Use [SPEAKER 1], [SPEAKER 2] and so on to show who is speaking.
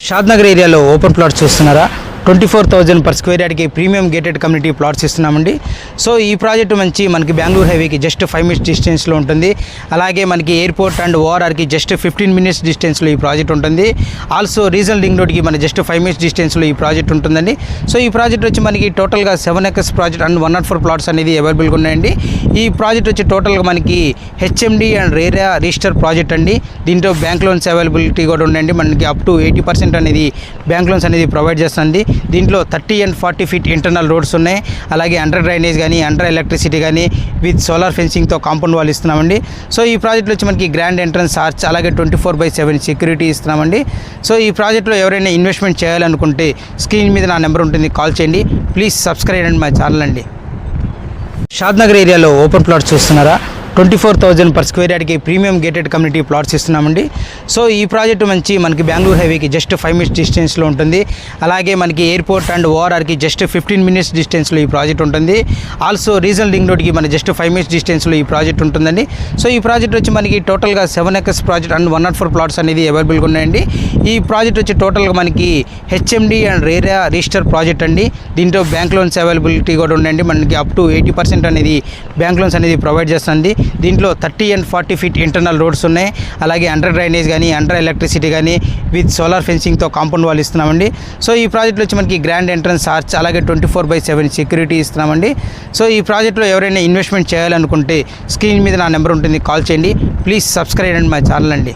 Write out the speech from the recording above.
[SPEAKER 1] షాద్నగర్ ఏరియాలో open plots చూస్తున్నారా? 24,000 per square యార్డ్కి ప్రీమియం గేటెడ్ కమ్యూనిటీ ప్లాట్స్ ఇస్తున్నామండి. సో ఈ ప్రాజెక్టు మనకి బెంగళూరు హైవేకి జస్ట్ 5 minutes డిస్టెన్స్లో ఉంటుంది. అలాగే మనకి ఎయిర్పోర్ట్ అండ్ ఓఆర్ఆర్కి జస్ట్ 15 minutes డిస్టెన్స్లో ఈ ప్రాజెక్ట్ ఉంటుంది. ఆల్సో రీజనల్ రింగ్ రోడ్కి జస్ట్ 5 minutes డిస్టెన్స్లో ఈ ప్రాజెక్ట్ ఉంటుందండి. సో ఈ ప్రాజెక్ట్ వచ్చి మనకి టోటల్గా 7 acres ప్రాజెక్ట్ అండ్ 104 plots అనేది అవైలబుల్గా ఉన్నాయండి. ఈ ప్రాజెక్ట్ వచ్చి టోటల్గా మనకి HMD and RERA register project అండి. దీంట్లో బ్యాంక్ లోన్స్ అవైలబిలిటీ కూడా ఉండండి. మనకి అప్ టు 80% అనేది బ్యాంక్ లోన్స్ అనేది ప్రొవైడ్ చేస్తుంది. దీంట్లో 30 and 40 feet ఇంటర్నల్ రోడ్స్ ఉన్నాయి. అలాగే అండర్ డ్రైనేజ్ కానీ అండర్ ఎలక్ట్రిసిటీ కానీ విత్ సోలార్ ఫెన్సింగ్తో కాంపౌండ్ వాల్ ఇస్తున్నామండి. సో ఈ ప్రాజెక్ట్లో వచ్చి మనకి గ్రాండ్ ఎంట్రన్స్ ఆర్చ్ అలాగే 24/7 సెక్యూరిటీ ఇస్తున్నామండి. సో ఈ ప్రాజెక్ట్లో ఎవరైనా ఇన్వెస్ట్మెంట్ చేయాలనుకుంటే స్క్రీన్ మీద నా నెంబర్ ఉంటుంది, కాల్ చేయండి. ప్లీజ్ సబ్స్క్రైబ్ అండి మా ఛానల్ అండి. షాద్నగర్ ఏరియాలో ఓపెన్ ప్లాట్స్ చూస్తున్నారా? 24,000 per స్క్వేర్ యార్డ్కి ప్రీమియం గేటెడ్ కమ్యూనిటీ ప్లాట్స్ ఇస్తున్నామండి. సో ఈ ప్రాజెక్టు మనకి బెంగళూరు హైవేకి జస్ట్ 5 minutes డిస్టెన్స్లో ఉంటుంది. అలాగే మనకి ఎయిర్పోర్ట్ అండ్ ఓఆర్ఆర్కి జస్ట్ 15 minutes డిస్టెన్స్లో ఈ ప్రాజెక్ట్ ఉంటుంది. ఆల్సో రీజనల్ రింగ్ రోడ్కి జస్ట్ 5 minutes డిస్టెన్స్లో ఈ ప్రాజెక్ట్ ఉంటుందండి. సో ఈ ప్రాజెక్ట్ వచ్చి మనకి టోటల్గా 7 acres ప్రాజెక్ట్ అండ్ 104 plots అనేది అవైలబుల్గా ఉన్నాయండి. ఈ ప్రాజెక్ట్ వచ్చి టోటల్గా మనకి HMD and RERA register project అండి. దీంట్లో బ్యాంక్ లోన్స్ అవైలబిలిటీ కూడా ఉండండి. మనకి అప్ టు 80% అనేది బ్యాంక్ లోన్స్ అనేది ప్రొవైడ్ చేస్తుంది. దీంట్లో 30 and 40 feet ఇంటర్నల్ రోడ్స్ ఉన్నాయి. అలాగే అండర్ డ్రైనేజ్ కానీ అండర్ ఎలక్ట్రిసిటీ కానీ విత్ సోలార్ ఫెన్సింగ్తో కాంపౌండ్ వాల్ ఇస్తున్నామండి. సో ఈ ప్రాజెక్ట్లో వచ్చి మనకి గ్రాండ్ ఎంట్రన్స్ ఆర్చ్ అలాగే 24/7 సెక్యూరిటీ ఇస్తున్నామండి. సో ఈ ప్రాజెక్ట్లో ఎవరైనా ఇన్వెస్ట్మెంట్ చేయాలనుకుంటే స్క్రీన్ మీద నా నెంబర్ ఉంటుంది, కాల్ చేయండి. ప్లీజ్ సబ్స్క్రైబ్ అండి మా ఛానల్ అండి.